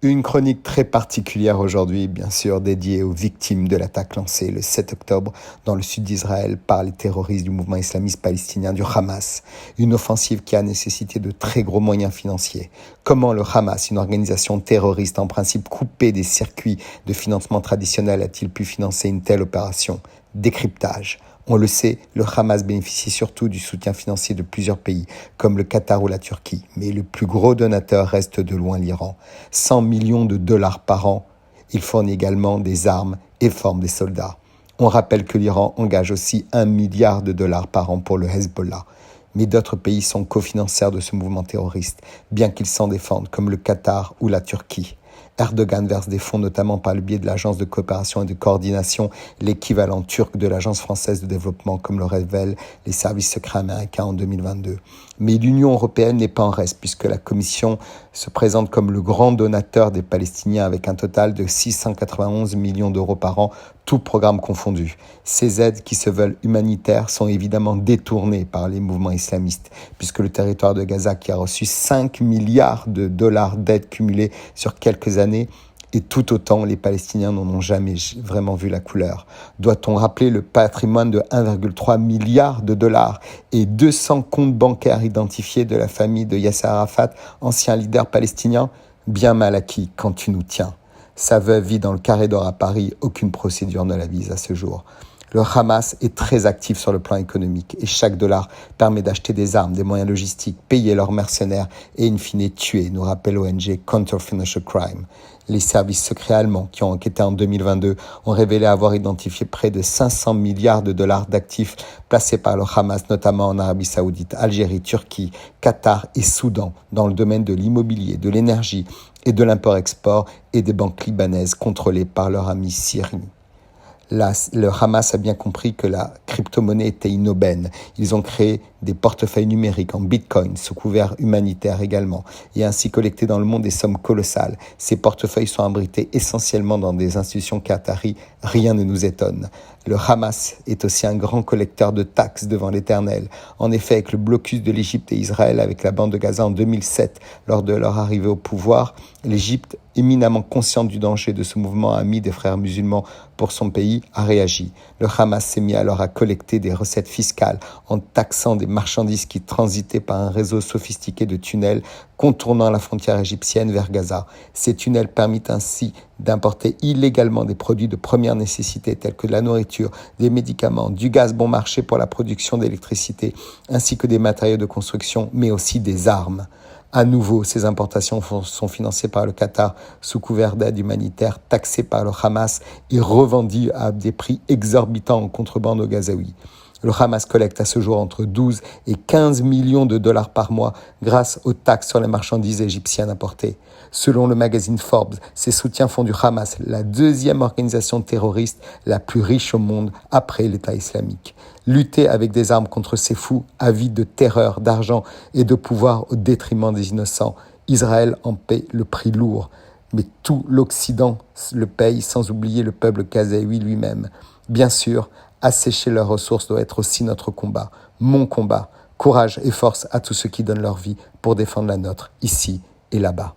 Une chronique très particulière aujourd'hui, bien sûr, dédiée aux victimes de l'attaque lancée le 7 octobre dans le sud d'Israël par les terroristes du mouvement islamiste palestinien du Hamas. Une offensive qui a nécessité de très gros moyens financiers. Comment le Hamas, une organisation terroriste en principe coupée des circuits de financement traditionnels, a-t-il pu financer une telle opération ? Décryptage. On le sait, le Hamas bénéficie surtout du soutien financier de plusieurs pays, comme le Qatar ou la Turquie. Mais le plus gros donateur reste de loin l'Iran. 100 millions de dollars par an. Il fournit également des armes et forme des soldats. On rappelle que l'Iran engage aussi 1 milliard de dollars par an pour le Hezbollah. Mais d'autres pays sont cofinanceurs de ce mouvement terroriste, bien qu'ils s'en défendent, comme le Qatar ou la Turquie. Erdogan verse des fonds notamment par le biais de l'Agence de coopération et de coordination, l'équivalent turc de l'Agence française de développement, comme le révèlent les services secrets américains en 2022. Mais l'Union européenne n'est pas en reste, puisque la Commission se présente comme le grand donateur des Palestiniens avec un total de 691 millions d'euros par an, tout programme confondu. Ces aides qui se veulent humanitaires sont évidemment détournées par les mouvements islamistes, puisque le territoire de Gaza, qui a reçu 5 milliards de dollars d'aides cumulées sur quelques années, et tout autant, les Palestiniens n'en ont jamais vraiment vu la couleur. Doit-on rappeler le patrimoine de 1,3 milliard de dollars et 200 comptes bancaires identifiés de la famille de Yasser Arafat, ancien leader palestinien ? Bien mal acquis quand tu nous tiens. Sa veuve vit dans le Carré d'Or à Paris, aucune procédure ne la vise à ce jour. Le Hamas est très actif sur le plan économique et chaque dollar permet d'acheter des armes, des moyens logistiques, payer leurs mercenaires et in fine tuer, nous rappelle l'ONG Counter Financial Crime. Les services secrets allemands qui ont enquêté en 2022 ont révélé avoir identifié près de 500 milliards de dollars d'actifs placés par le Hamas, notamment en Arabie Saoudite, Algérie, Turquie, Qatar et Soudan, dans le domaine de l'immobilier, de l'énergie et de l'import-export et des banques libanaises contrôlées par leur ami Syrie. Le Hamas a bien compris que la crypto-monnaie était une aubaine. Ils ont créé des portefeuilles numériques en bitcoin, sous couvert humanitaire également, et ainsi collecté dans le monde des sommes colossales. Ces portefeuilles sont abrités essentiellement dans des institutions qataries. Rien ne nous étonne. Le Hamas est aussi un grand collecteur de taxes devant l'Éternel. En effet, avec le blocus de l'Égypte et Israël avec la bande de Gaza en 2007, lors de leur arrivée au pouvoir, l'Égypte, éminemment consciente du danger de ce mouvement ami des frères musulmans pour son pays, a réagi. Le Hamas s'est mis alors à collecter des recettes fiscales en taxant des marchandises qui transitaient par un réseau sophistiqué de tunnels contournant la frontière égyptienne vers Gaza. Ces tunnels permettent ainsi d'importer illégalement des produits de première nécessité tels que de la nourriture, des médicaments, du gaz bon marché pour la production d'électricité, ainsi que des matériaux de construction, mais aussi des armes. À nouveau, ces importations sont financées par le Qatar sous couvert d'aide humanitaire, taxées par le Hamas et revendues à des prix exorbitants en contrebande aux Gazaouis. Le Hamas collecte à ce jour entre 12 et 15 millions de dollars par mois grâce aux taxes sur les marchandises égyptiennes importées. Selon le magazine Forbes, ces soutiens font du Hamas la deuxième organisation terroriste la plus riche au monde après l'État islamique. Lutter avec des armes contre ces fous, avides de terreur, d'argent et de pouvoir au détriment des innocents. Israël en paie le prix lourd. Mais tout l'Occident le paye, sans oublier le peuple gazaoui lui-même. Bien sûr, assécher leurs ressources doit être aussi notre combat, mon combat. Courage et force à tous ceux qui donnent leur vie pour défendre la nôtre, ici et là-bas.